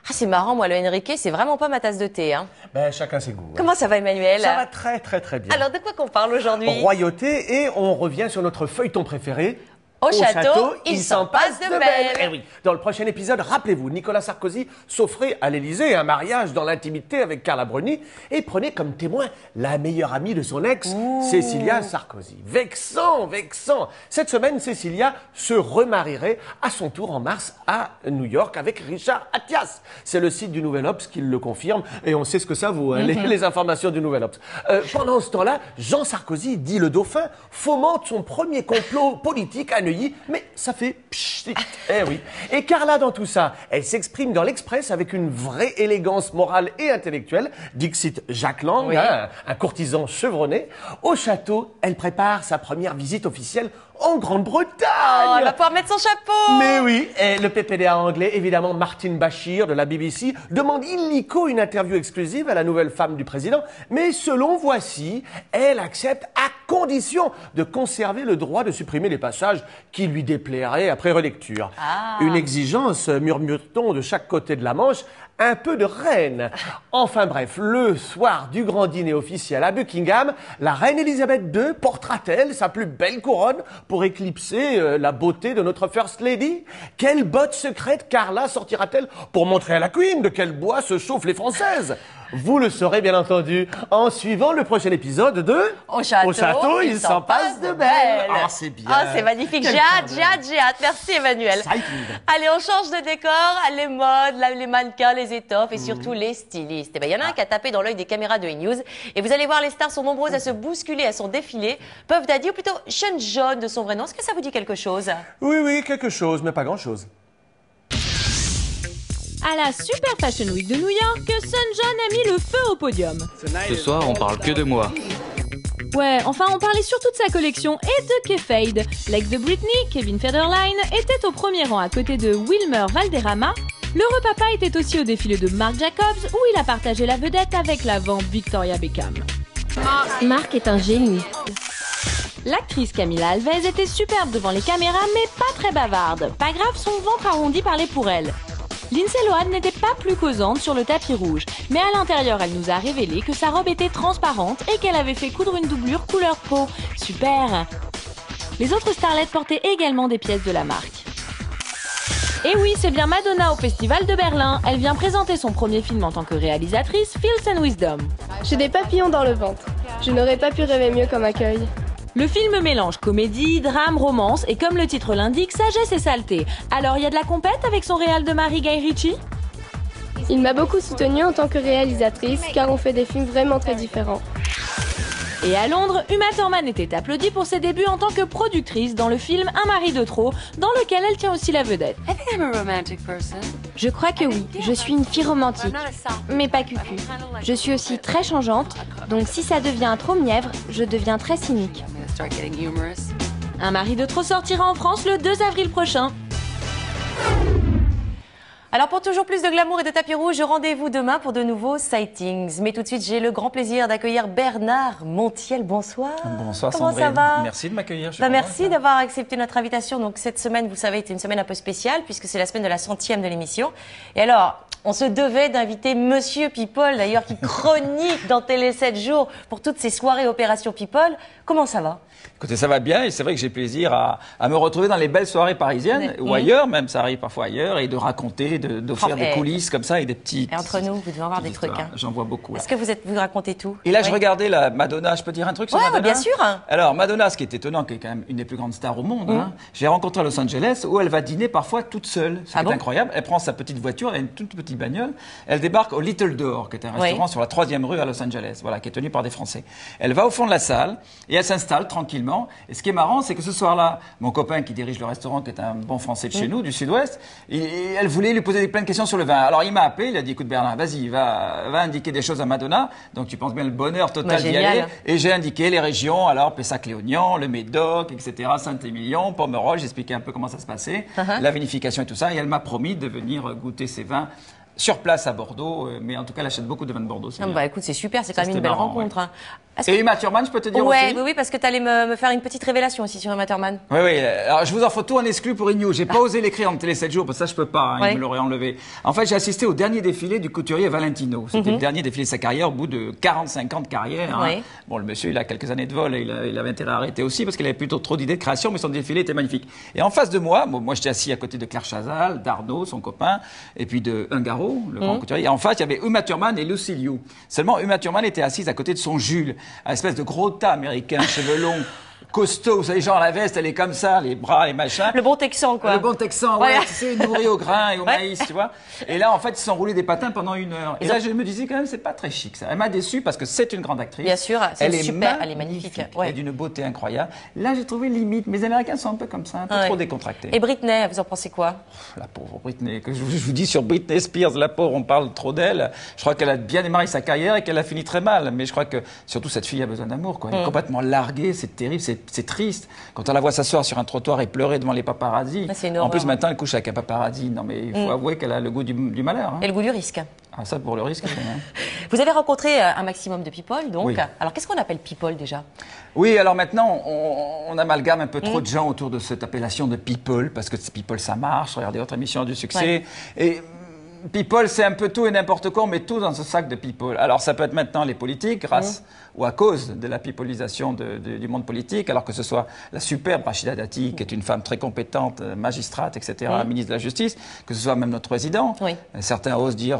Ah, c'est marrant, moi, le Henrique, c'est vraiment pas ma tasse de thé. Hein. Ben, chacun ses goûts. Comment ça va, Emmanuel? Ça va très, très, très bien. Alors, de quoi qu'on parle aujourd'hui? Royauté, et on revient sur notre feuilleton préféré. Au château, il s'en passe de belles. Eh oui. Dans le prochain épisode, rappelez-vous, Nicolas Sarkozy s'offrait à l'Élysée un mariage dans l'intimité avec Carla Bruni et prenait comme témoin la meilleure amie de son ex, Cécilia Sarkozy. Vexant, vexant. Cette semaine, Cécilia se remarierait à son tour en mars à New York avec Richard Attias. C'est le site du Nouvel Obs qui le confirme et on sait ce que ça vaut, hein, les informations du Nouvel Obs. Pendant ce temps-là, Jean Sarkozy, dit le dauphin, fomente son premier complot politique à Neuilly, mais ça fait pchit. Eh oui. Et Carla, dans tout ça, elle s'exprime dans l'Express avec une vraie élégance morale et intellectuelle. Dixit Jacques Lang, hein, un courtisan chevronné. Au château, elle prépare sa première visite officielle en Grande-Bretagne. Oh, elle va pouvoir mettre son chapeau. Mais oui, et le PPDA anglais, évidemment, Martin Bashir de la BBC, demande illico une interview exclusive à la nouvelle femme du président. Mais selon Voici, elle accepte à condition de conserver le droit de supprimer les passages qui lui déplairaient après relecture. Une exigence, murmure-t-on de chaque côté de la Manche, un peu de reine. Enfin bref, le soir du grand dîner officiel à Buckingham, la reine Elisabeth II portera-t-elle sa plus belle couronne pour éclipser la beauté de notre First Lady? Quelle botte secrète Carla sortira-t-elle pour montrer à la Queen de quel bois se chauffent les Françaises? Vous le saurez bien entendu en suivant le prochain épisode de Au château, il s'en passe de belles. Ah, c'est bien. Ah, c'est magnifique. J'ai hâte. Merci, Emmanuel. Allez, on change de décor. Les modes, les mannequins, les étoffes et surtout les stylistes. Eh ben, il y en a un qui a tapé dans l'œil des caméras de E-News. Et vous allez voir, les stars sont nombreuses à se bousculer à son défilé. Puff Daddy, ou plutôt Sean John de son vrai nom. Est-ce que ça vous dit quelque chose? Oui, quelque chose, mais pas grand-chose. À la Super Fashion Week de New York, Sun John a mis le feu au podium. Ce soir, on parle que de moi. Ouais, enfin, on parlait surtout de sa collection et de Kay Fade. L'ex de Britney, Kevin Federline, était au premier rang à côté de Wilmer Valderrama. L'heureux papa était aussi au défilé de Marc Jacobs, où il a partagé la vedette avec la vamp Victoria Beckham. Marc est un génie. L'actrice Camila Alves était superbe devant les caméras, mais pas très bavarde. Pas grave, son ventre arrondi parlait pour elle. Lindsay Lohan n'était pas plus causante sur le tapis rouge, mais à l'intérieur, elle nous a révélé que sa robe était transparente et qu'elle avait fait coudre une doublure couleur peau. Super! Les autres starlettes portaient également des pièces de la marque. Et oui, c'est bien Madonna au Festival de Berlin. Elle vient présenter son premier film en tant que réalisatrice, Feels and Wisdom. J'ai des papillons dans le ventre. Je n'aurais pas pu rêver mieux comme accueil. Le film mélange comédie, drame, romance et comme le titre l'indique, sagesse et saleté. Alors il y a de la compète avec son réal de Marie Guy Ritchie? Il m'a beaucoup soutenue en tant que réalisatrice car on fait des films vraiment très différents. Et à Londres, Uma Thurman était applaudie pour ses débuts en tant que productrice dans le film Un mari de trop, dans lequel elle tient aussi la vedette. Je crois que oui, je suis une fille romantique, mais pas cucu. Je suis aussi très changeante, donc si ça devient trop mièvre, je deviens très cynique. Un mari de trop sortira en France le 2 avril prochain. Alors pour toujours plus de glamour et de tapis rouge, rendez-vous demain pour de nouveaux sightings. Mais tout de suite, j'ai le grand plaisir d'accueillir Bernard Montiel. Bonsoir. Bonsoir Comment Sandrine. ça va? Merci de m'accueillir. Merci d'avoir accepté notre invitation. Donc cette semaine, vous savez, était une semaine un peu spéciale puisque c'est la semaine de la 100e de l'émission. Et alors, on se devait d'inviter Monsieur People, d'ailleurs, qui chronique dans Télé 7 jours pour toutes ces soirées Opération People. Comment ça va? Écoutez, ça va bien et c'est vrai que j'ai plaisir à me retrouver dans les belles soirées parisiennes ou ailleurs, même ça arrive parfois ailleurs, et de raconter, d'offrir des coulisses comme ça et des petits... Et entre nous, vous devez avoir des trucs. Hein. J'en vois beaucoup. Est-ce que vous racontez tout? Et là, je regardais la Madonna, je peux dire un truc sur Madonna? Bien sûr. Alors, Madonna, ce qui est étonnant, qui est quand même une des plus grandes stars au monde, hein, j'ai rencontré à Los Angeles où elle va dîner parfois toute seule. C'est incroyable. Elle prend sa petite voiture, elle a une toute petite bagnole, elle débarque au Little Door, qui est un restaurant sur la 3e rue à Los Angeles, voilà, qui est tenu par des Français. Elle va au fond de la salle et elle s'installe tranquillement. Et ce qui est marrant, c'est que ce soir-là, mon copain qui dirige le restaurant, qui est un bon Français de chez nous, du Sud-Ouest, elle voulait lui poser plein de questions sur le vin. Alors il m'a appelé, il a dit, écoute Bernard, vas-y, va indiquer des choses à Madonna. Donc tu penses bien le bonheur total d'y aller. Et j'ai indiqué les régions, alors Pessac-Léognan, le Médoc, etc., Saint-Émilion, Pomerol, j'expliquais un peu comment ça se passait, la vinification et tout ça. Et elle m'a promis de venir goûter ces vins sur place à Bordeaux, mais en tout cas, elle achète beaucoup de vin de Bordeaux. Bah écoute, c'est super, c'est quand même une belle rencontre. Ouais. Hein. Et Uma Thurman, je peux te dire aussi. Oui, parce que tu allais me faire une petite révélation aussi sur Uma Thurman. Oui. Alors, je vous en photo en exclu pour Ignou. J'ai pas osé l'écrire en télé 7 jours, parce que ça, je peux pas. Hein, il me l'aurait enlevé. En fait, j'ai assisté au dernier défilé du couturier Valentino. C'était le dernier défilé de sa carrière, au bout de 45 ans de carrière. Hein. Bon, le monsieur, il a quelques années de vol, et il avait intérêt à arrêter aussi, parce qu'il avait plutôt trop d'idées de création, mais son défilé était magnifique. Et en face de moi, moi, j'étais assis à côté de Claire Chazal, d'Arnaud, son copain, et puis de Ungaro, le grand couturier. Et en face, il y avait Uma Thurman et Lucy Liu. Seulement, Uma Thurman était assise à côté de son Jules, un espèce de gros tas américain, cheveux longs, costaud, vous savez, genre la veste, elle est comme ça, les bras, les machins. Le bon texan, quoi. Le bon texan, ouais, tu sais, nourri au grain et au maïs, tu vois. Et là, en fait, ils se sont roulés des patins pendant 1 heure. Et là, je me disais quand même, c'est pas très chic, ça. Elle m'a déçu parce que c'est une grande actrice. Bien sûr, elle est magnifique. Elle est d'une beauté incroyable. Là, j'ai trouvé limite. Mais les Américains sont un peu comme ça, un peu trop décontractés. Et Britney, vous en pensez quoi? La pauvre Britney. Que je vous dis sur Britney Spears, la pauvre, on parle trop d'elle. Je crois qu'elle a bien démarré sa carrière et qu'elle a fini très mal. Mais je crois que, surtout, cette fille a besoin d'amour, quoi. Elle est complètement larguée, c'est terrible, c'est triste. Quand on la voit s'asseoir sur un trottoir et pleurer devant les paparazzis. En plus, maintenant, elle couche avec un paparazzi. Non, mais il faut avouer qu'elle a le goût du malheur. Hein. Et le goût du risque. Ah, ça, pour le risque. Vous avez rencontré un maximum de people, donc. Oui. Alors, qu'est-ce qu'on appelle people, déjà? Oui, alors maintenant, on amalgame un peu trop de gens autour de cette appellation de people, parce que people, ça marche. Regardez, votre émission a du succès. Et people, c'est un peu tout et n'importe quoi, on met tout dans ce sac de people. Alors, ça peut être maintenant les politiques, grâce ou à cause de la pipolisation du monde politique, alors que ce soit la superbe Rachida Dati, qui est une femme très compétente, magistrate, etc., ministre de la Justice, que ce soit même notre président. Certains osent dire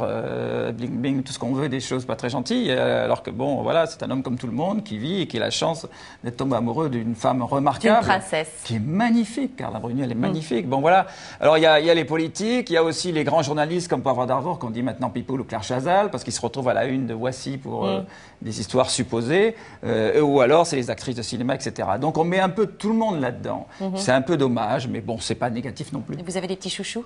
bling bling, tout ce qu'on veut, des choses pas très gentilles, alors que bon, voilà, c'est un homme comme tout le monde qui vit et qui a la chance d'être tombé amoureux d'une femme remarquable. D'une princesse. Qui est magnifique, Carla Bruni, elle est magnifique. Bon, voilà. Alors, il y a les politiques, il y a aussi les grands journalistes comme Poivre d'Arvor, qu'on dit maintenant People ou Claire Chazal, parce qu'ils se retrouvent à la une de Voici pour des histoires supposées. Ou alors c'est les actrices de cinéma, etc. Donc on met un peu tout le monde là-dedans. C'est un peu dommage, mais bon, c'est pas négatif non plus. Et vous avez des petits chouchous?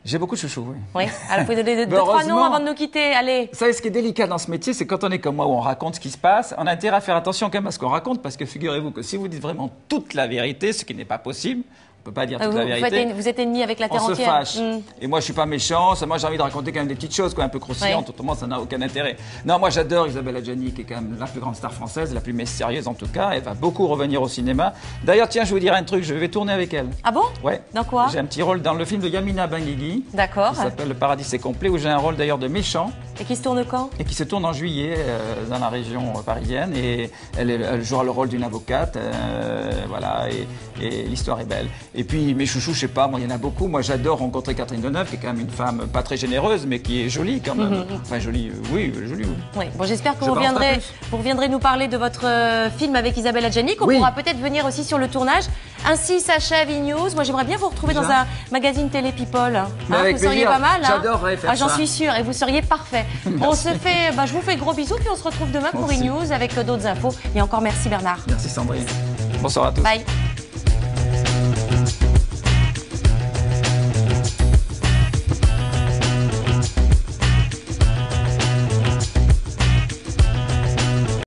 J'ai beaucoup de chouchous, oui. Oui, alors vous pouvez donner 2-3 noms avant de nous quitter, allez. Vous savez, ce qui est délicat dans ce métier, c'est quand on est comme moi, où on raconte ce qui se passe, on a intérêt à faire attention quand même à ce qu'on raconte, parce que figurez-vous que si vous dites vraiment toute la vérité, ce qui n'est pas possible, on peut pas dire toute la vérité. Vous êtes ennemi avec la terre entière. On se fâche. Et moi, je suis pas méchant. Moi, j'ai envie de raconter quand même des petites choses, quoi, un peu croustillantes. Autrement, ça n'a aucun intérêt. Non, moi, j'adore Isabelle Adjani, qui est quand même la plus grande star française, la plus sérieuse en tout cas. Elle va beaucoup revenir au cinéma. D'ailleurs, tiens, je vais vous dire un truc. Je vais tourner avec elle. Ah bon? Ouais. Dans quoi? J'ai un petit rôle dans le film de Yamina Benguigui. D'accord. Qui s'appelle Le Paradis c'est complet, où j'ai un rôle d'ailleurs de méchant. Et qui se tourne quand? Et qui se tourne en juillet dans la région parisienne. Et elle jouera le rôle d'une avocate. Voilà. Et l'histoire est belle. Et puis, mes chouchous, je sais pas, moi, il y en a beaucoup. Moi, j'adore rencontrer Catherine Deneuve, qui est quand même une femme pas très généreuse, mais qui est jolie quand même. Enfin, jolie, oui, jolie. Oui. Bon, j'espère que vous reviendrez nous parler de votre film avec Isabelle Adjani, qu'on pourra peut-être venir aussi sur le tournage. Ainsi s'achève E-News. Moi, j'aimerais bien vous retrouver dans un magazine Télé People. Hein, vous seriez pas mal. J'adorerais faire ça. J'en suis sûre, et vous seriez parfait. On se fait, je vous fais de gros bisous, puis on se retrouve demain pour E-News avec d'autres infos. Et encore merci Bernard. Merci Sandrine. Bonsoir à tous. Bye.